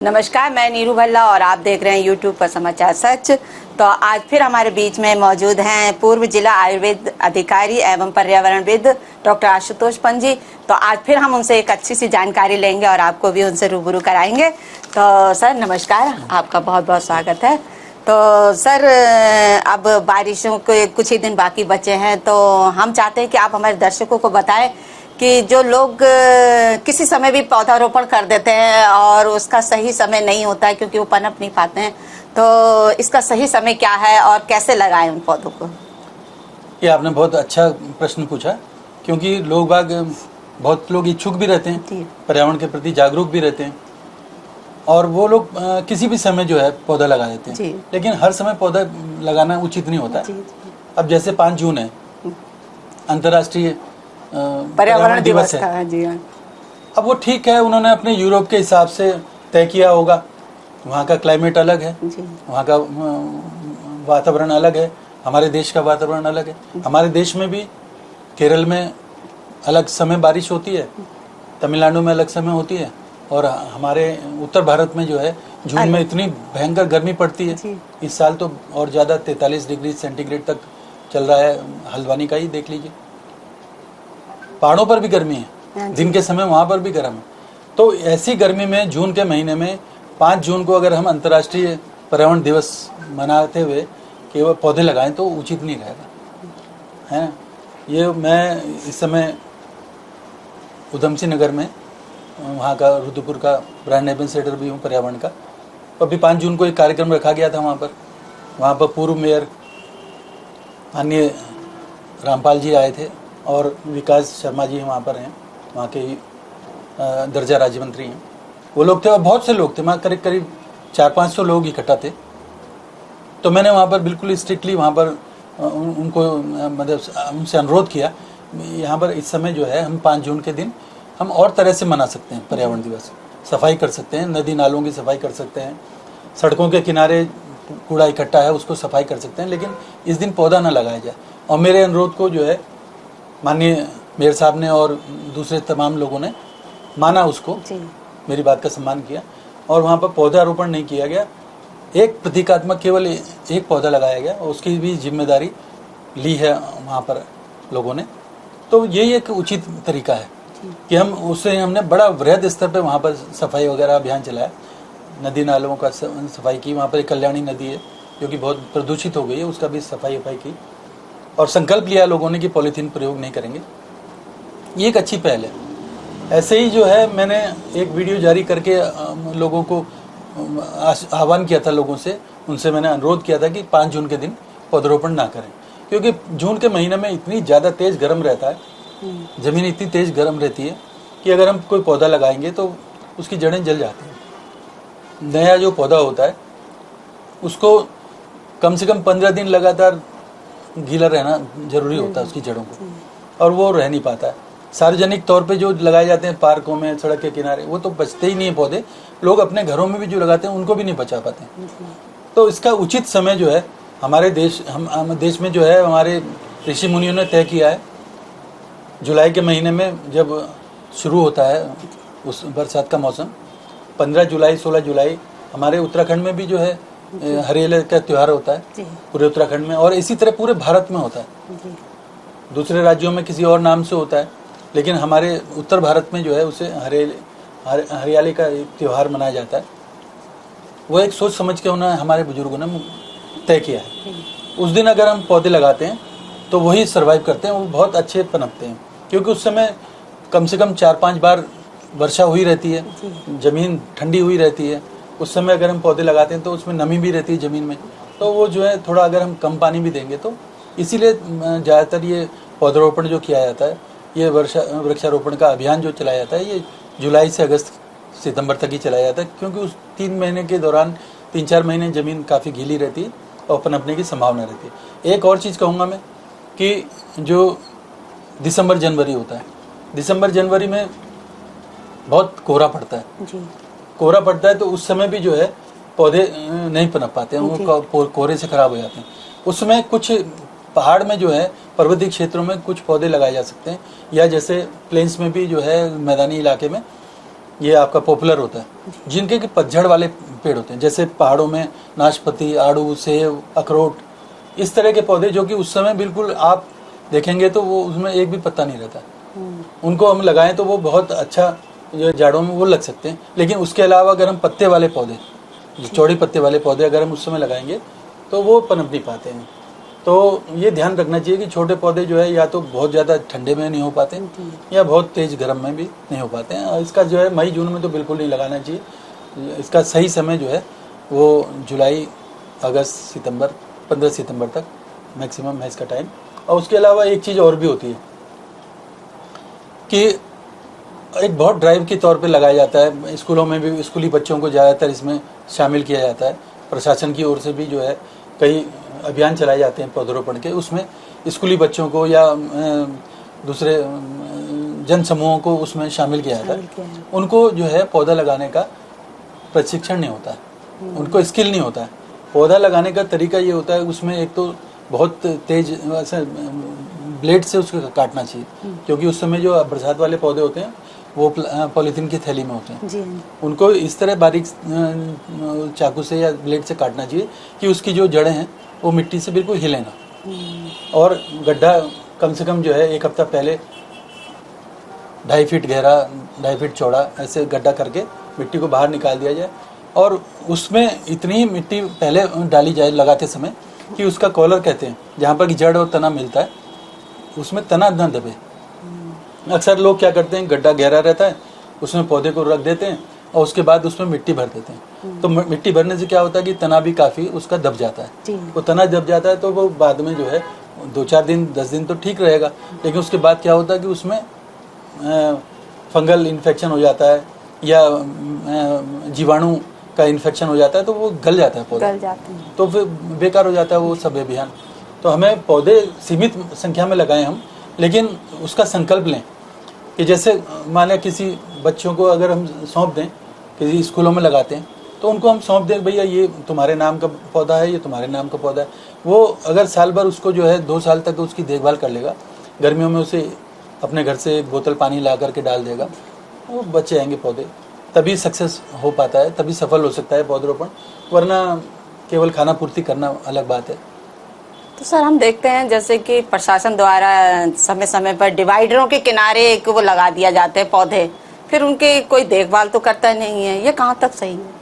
नमस्कार, मैं नीरू भल्ला और आप देख रहे हैं यूट्यूब पर समाचार सच। तो आज फिर हमारे बीच में मौजूद हैं पूर्व जिला आयुर्वेद अधिकारी एवं पर्यावरणविद डॉक्टर आशुतोष पंजी। तो आज फिर हम उनसे एक अच्छी सी जानकारी लेंगे और आपको भी उनसे रूबरू कराएंगे। तो सर नमस्कार, आपका बहुत बहुत स्वागत है। तो सर अब बारिशों के कुछ ही दिन बाकी बचे हैं, तो हम चाहते हैं कि आप हमारे दर्शकों को बताएं कि जो लोग किसी समय भी पौधारोपण कर देते हैं और उसका सही समय नहीं होता है क्योंकि वो पनप नहीं पाते हैं, तो इसका सही समय क्या है और कैसे लगाएं उन पौधों को? ये आपने बहुत अच्छा प्रश्न पूछा, क्योंकि बहुत लोग इच्छुक भी रहते हैं, पर्यावरण के प्रति जागरूक भी रहते हैं और वो लोग किसी भी समय जो है पौधा लगा देते हैं, लेकिन हर समय पौधा लगाना उचित नहीं होता। अब जैसे 5 जून है, अंतर्राष्ट्रीय पर्यावरण दिवस है। जी हाँ। अब वो ठीक है, उन्होंने अपने यूरोप के हिसाब से तय किया होगा, वहाँ का क्लाइमेट अलग है, वहाँ का वातावरण अलग है, हमारे देश का वातावरण अलग है। हमारे देश में भी केरल में अलग समय बारिश होती है, तमिलनाडु में अलग समय होती है, और हमारे उत्तर भारत में जो है जून में इतनी भयंकर गर्मी पड़ती है। इस साल तो और ज़्यादा 43 डिग्री सेंटीग्रेड तक चल रहा है, हल्द्वानी का ही देख लीजिए। पहाड़ों पर भी गर्मी है, दिन के समय वहाँ पर भी गर्म है। तो ऐसी गर्मी में जून के महीने में 5 जून को अगर हम अंतर्राष्ट्रीय पर्यावरण दिवस मनाते हुए कि वो पौधे लगाएं तो उचित नहीं रहेगा, है ना। ये मैं इस समय उधम सिंह नगर में, वहाँ का रुद्रपुर का ब्रांड एम्बेसडर भी हूँ पर्यावरण का। अभी 5 जून को एक कार्यक्रम रखा गया था वहाँ पर पूर्व मेयर माननीय रामपाल जी आए थे और विकास शर्मा जी वहाँ पर हैं, वहाँ के दर्जा राज्य मंत्री हैं। वो लोग थे और बहुत से लोग थे, वहाँ करीब 400-500 लोग इकट्ठा थे। तो मैंने वहाँ पर बिल्कुल स्ट्रिक्टली वहाँ पर उनको मतलब उनसे अनुरोध किया, यहाँ पर इस समय जो है हम 5 जून के दिन हम और तरह से मना सकते हैं पर्यावरण दिवस। सफाई कर सकते हैं, नदी नालों की सफाई कर सकते हैं, सड़कों के किनारे कूड़ा इकट्ठा है उसको सफाई कर सकते हैं, लेकिन इस दिन पौधा ना लगाया जाए। और मेरे अनुरोध को जो है माननीय मेयर साहब ने और दूसरे तमाम लोगों ने माना, उसको मेरी बात का सम्मान किया और वहाँ पर पौधारोपण नहीं किया गया। एक प्रतीकात्मक केवल एक पौधा लगाया गया और उसकी भी जिम्मेदारी ली है वहाँ पर लोगों ने। तो यही एक उचित तरीका है कि हमने बड़ा वृहद स्तर पर वहाँ पर सफाई वगैरह अभियान चलाया, नदी नालों का सफाई की। वहाँ पर एक कल्याणी नदी है जो कि बहुत प्रदूषित हो गई है, उसका भी सफाई की और संकल्प लिया लोगों ने कि पॉलीथीन प्रयोग नहीं करेंगे। ये एक अच्छी पहल है। ऐसे ही जो है मैंने एक वीडियो जारी करके लोगों को आह्वान किया था, लोगों से उनसे मैंने अनुरोध किया था कि 5 जून के दिन पौधरोपण ना करें, क्योंकि जून के महीने में इतनी ज़्यादा तेज़ गर्म रहता है, ज़मीन इतनी तेज़ गर्म रहती है कि अगर हम कोई पौधा लगाएंगे तो उसकी जड़ें जल जाती हैं। नया जो पौधा होता है उसको कम से कम 15 दिन लगातार गीला रहना जरूरी होता है उसकी जड़ों को, और वो रह नहीं पाता है। सार्वजनिक तौर पे जो लगाए जाते हैं पार्कों में, सड़क के किनारे, वो तो बचते ही नहीं है पौधे। लोग अपने घरों में भी जो लगाते हैं उनको भी नहीं बचा पाते। तो इसका उचित समय जो है हमारे देश में जो है हमारे ऋषि मुनियों ने तय किया है, जुलाई के महीने में जब शुरू होता है उस बरसात का मौसम, 15 जुलाई 16 जुलाई हमारे उत्तराखंड में भी जो है हरियाली का त्यौहार होता है पूरे उत्तराखंड में, और इसी तरह पूरे भारत में होता है। दूसरे राज्यों में किसी और नाम से होता है, लेकिन हमारे उत्तर भारत में जो है उसे हरियाली का त्यौहार मनाया जाता है। वो एक सोच समझ के उन्होंने हमारे बुजुर्गों ने तय किया है। उस दिन अगर हम पौधे लगाते हैं तो वही सर्वाइव करते हैं, वो बहुत अच्छे पनपते हैं, क्योंकि उस समय कम से कम 4-5 बार वर्षा हुई रहती है, ज़मीन ठंडी हुई रहती है। उस समय अगर हम पौधे लगाते हैं तो उसमें नमी भी रहती है ज़मीन में, तो वो जो है थोड़ा अगर हम कम पानी भी देंगे तो इसीलिए ज़्यादातर ये पौधरोपण जो किया जाता है, ये वृक्षारोपण का अभियान जो चलाया जाता है, ये जुलाई से अगस्त सितंबर तक ही चलाया जाता है, क्योंकि उस 3 महीने के दौरान 3-4 महीने ज़मीन काफ़ी गीली रहती है और पनपने की संभावना रहती है। एक और चीज़ कहूँगा मैं कि जो दिसंबर जनवरी होता है, दिसंबर जनवरी में बहुत कोहरा पड़ता है। कोहरा पड़ता है तो उस समय भी जो है पौधे नहीं पनप पाते हैं, वो कोहरे से खराब हो जाते हैं। उस समय कुछ पहाड़ में जो है पर्वतीय क्षेत्रों में कुछ पौधे लगाए जा सकते हैं, या जैसे प्लेन्स में भी जो है मैदानी इलाके में ये आपका पॉपुलर होता है, जिनके कि पतझड़ वाले पेड़ होते हैं, जैसे पहाड़ों में नाशपाती, आड़ू, सेब, अखरोट, इस तरह के पौधे जो कि उस समय बिल्कुल आप देखेंगे तो वो उसमें एक भी पत्ता नहीं रहता। उनको हम लगाएं तो वो बहुत अच्छा जो जाड़ों में वो लग सकते हैं। लेकिन उसके अलावा अगर हम पत्ते वाले पौधे, जो चौड़े पत्ते वाले पौधे अगर हम उस समय लगाएंगे तो वो पनप नहीं पाते हैं। तो ये ध्यान रखना चाहिए कि छोटे पौधे जो है या तो बहुत ज़्यादा ठंडे में नहीं हो पाते या बहुत तेज़ गर्म में भी नहीं हो पाते हैं। और इसका जो है मई जून में तो बिल्कुल नहीं लगाना चाहिए। इसका सही समय जो है वो जुलाई, अगस्त, सितंबर, 15 सितंबर तक मैक्सिमम है इसका टाइम। और उसके अलावा एक चीज़ और भी होती है कि एक बहुत ड्राइव के तौर पे लगाया जाता है, स्कूलों में भी स्कूली बच्चों को ज़्यादातर इसमें शामिल किया जाता है। प्रशासन की ओर से भी जो है कई अभियान चलाए जाते हैं पौधरोपण के, उसमें स्कूली बच्चों को या दूसरे जन समूहों को उसमें शामिल किया जाता है। उनको जो है पौधा लगाने का प्रशिक्षण नहीं होता है, उनको स्किल नहीं होता है। पौधा लगाने का तरीका ये होता है, उसमें एक तो बहुत तेज ऐसे ब्लेड से उसको काटना चाहिए, क्योंकि उस समय जो बरसात वाले पौधे होते हैं वो पॉलीथीन की थैली में होते हैं जी। उनको इस तरह बारीक चाकू से या ब्लेड से काटना चाहिए कि उसकी जो जड़ें हैं वो मिट्टी से बिल्कुल हिले ना। और गड्ढा कम से कम जो है 1 हफ्ता पहले 2.5 फीट गहरा, 2.5 फीट चौड़ा ऐसे गड्ढा करके मिट्टी को बाहर निकाल दिया जाए और उसमें इतनी मिट्टी पहले डाली जाए लगाते समय कि उसका कॉलर कहते हैं, जहाँ पर कि जड़ और तना मिलता है उसमें तना न दबे। अक्सर लोग क्या करते हैं, गड्ढा गहरा रहता है उसमें पौधे को रख देते हैं और उसके बाद उसमें मिट्टी भर देते हैं। तो मिट्टी भरने से क्या होता है कि तना भी काफ़ी उसका दब जाता है। वो तना दब जाता है तो वो बाद में जो है 2-4 दिन 10 दिन तो ठीक रहेगा, लेकिन उसके बाद क्या होता है कि उसमें फंगल इन्फेक्शन हो जाता है या जीवाणु का इन्फेक्शन हो जाता है, तो वो गल जाता है पौधा, तो फिर बेकार हो जाता है वो सब अभियान। तो हमें पौधे सीमित संख्या में लगाएं हम, लेकिन उसका संकल्प लें कि जैसे माने किसी बच्चों को अगर हम सौंप दें, किसी स्कूलों में लगाते हैं तो उनको हम सौंप दें, भैया ये तुम्हारे नाम का पौधा है, ये तुम्हारे नाम का पौधा है। वो अगर साल भर उसको जो है 2 साल तक उसकी देखभाल कर लेगा, गर्मियों में उसे अपने घर से 1 बोतल पानी ला करके डाल देगा, वो बचे आएंगे पौधे, तभी सक्सेस हो पाता है, तभी सफल हो सकता है पौधरोपण, वरना केवल खाना पूर्ति करना अलग बात है। तो सर हम देखते हैं जैसे कि प्रशासन द्वारा समय समय पर डिवाइडरों के किनारे एक वो लगा दिया जाते हैं पौधे, फिर उनके कोई देखभाल तो करता नहीं है, ये कहाँ तक सही है?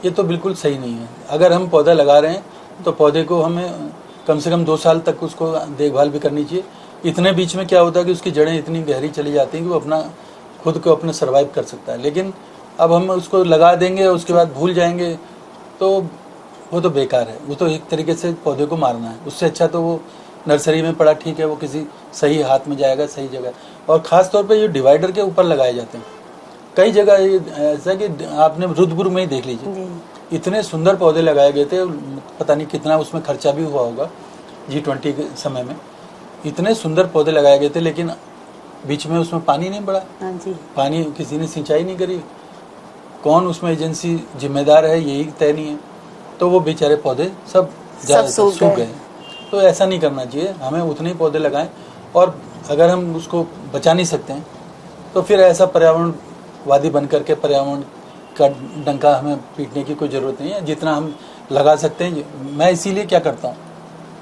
ये तो बिल्कुल सही नहीं है। अगर हम पौधा लगा रहे हैं तो पौधे को हमें कम से कम 2 साल तक उसको देखभाल भी करनी चाहिए। इतने बीच में क्या होता है कि उसकी जड़ें इतनी गहरी चली जाती हैं कि वो अपना खुद को अपने सर्वाइव कर सकता है। लेकिन अब हम उसको लगा देंगे और उसके बाद भूल जाएंगे तो वो तो बेकार है, वो तो एक तरीके से पौधे को मारना है। उससे अच्छा तो वो नर्सरी में पड़ा ठीक है, वो किसी सही हाथ में जाएगा, सही जगह। और ख़ास तौर पे ये डिवाइडर के ऊपर लगाए जाते हैं कई जगह, ऐसा कि आपने रुद्रपुर में ही देख लीजिए, इतने सुंदर पौधे लगाए गए थे, पता नहीं कितना उसमें खर्चा भी हुआ होगा G20 के समय में, इतने सुंदर पौधे लगाए गए थे, लेकिन बीच में उसमें पानी नहीं पड़ा, पानी किसी ने सिंचाई नहीं करी, कौन उसमें एजेंसी जिम्मेदार है यही तय नहीं है, तो वो बेचारे पौधे सब सूख गए। तो ऐसा नहीं करना चाहिए, हमें उतने ही पौधे लगाएं। और अगर हम उसको बचा नहीं सकते हैं तो फिर ऐसा पर्यावरणवादी बन करके पर्यावरण का डंका हमें पीटने की कोई ज़रूरत नहीं है। जितना हम लगा सकते हैं, मैं इसीलिए क्या करता हूँ,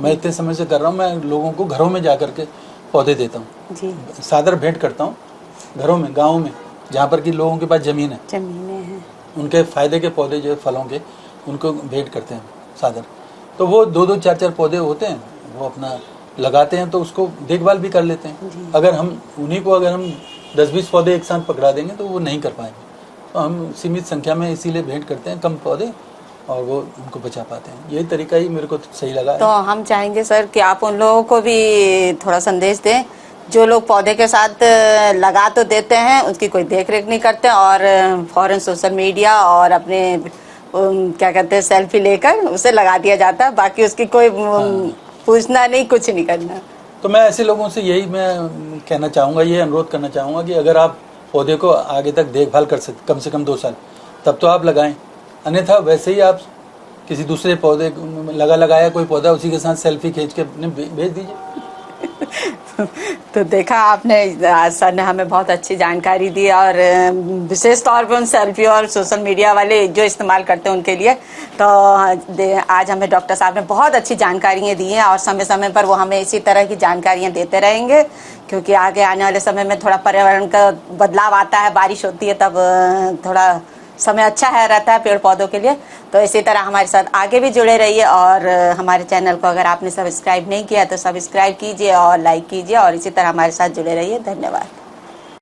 मैं इतने समय से कर रहा हूँ, मैं लोगों को घरों में जा करके पौधे देता हूँ, सादर भेंट करता हूँ घरों में, गाँव में, जहाँ पर कि लोगों के पास ज़मीनें हैं, उनके फ़ायदे के पौधे जो है फलों के, उनको भेंट करते हैं सादर। तो वो 2-2, 4-4 पौधे होते हैं, वो अपना लगाते हैं, तो उसको देखभाल भी कर लेते हैं। अगर हम उन्हीं को अगर हम 10-20 पौधे एक साथ पकड़ा देंगे तो वो नहीं कर पाएंगे। तो हम सीमित संख्या में इसीलिए भेंट करते हैं, कम पौधे, और वो उनको बचा पाते हैं। यही तरीका ही मेरे को सही लगा है। तो हम चाहेंगे सर कि आप उन लोगों को भी थोड़ा संदेश दें जो लोग पौधे के साथ लगा तो देते हैं, उसकी कोई देख रेख नहीं करते और फौरन सोशल मीडिया और अपने क्या कहते हैं सेल्फी लेकर उसे लगा दिया जाता है, बाकी उसकी कोई पूछना नहीं, कुछ नहीं करना। तो मैं ऐसे लोगों से यही मैं कहना चाहूँगा, ये अनुरोध करना चाहूँगा कि अगर आप पौधे को आगे तक देखभाल कर सकते कम से कम 2 साल, तब तो आप लगाएं, अन्यथा वैसे ही आप किसी दूसरे पौधे लगाया कोई पौधा, उसी के साथ सेल्फी खींच के अपने भेज दीजिए, तो देखा आपने, सर ने हमें बहुत अच्छी जानकारी दी, और विशेष तौर पे उन सेल्फी और सोशल मीडिया वाले जो इस्तेमाल करते हैं उनके लिए। तो आज हमें डॉक्टर साहब ने बहुत अच्छी जानकारियाँ दी हैं, और समय समय पर वो हमें इसी तरह की जानकारियाँ देते रहेंगे, क्योंकि आगे आने वाले समय में थोड़ा पर्यावरण का बदलाव आता है, बारिश होती है, तब थोड़ा समय अच्छा है रहता है पेड़ पौधों के लिए। तो इसी तरह हमारे साथ आगे भी जुड़े रहिए, और हमारे चैनल को अगर आपने सब्सक्राइब नहीं किया तो सब्सक्राइब कीजिए और लाइक कीजिए, और इसी तरह हमारे साथ जुड़े रहिए। धन्यवाद।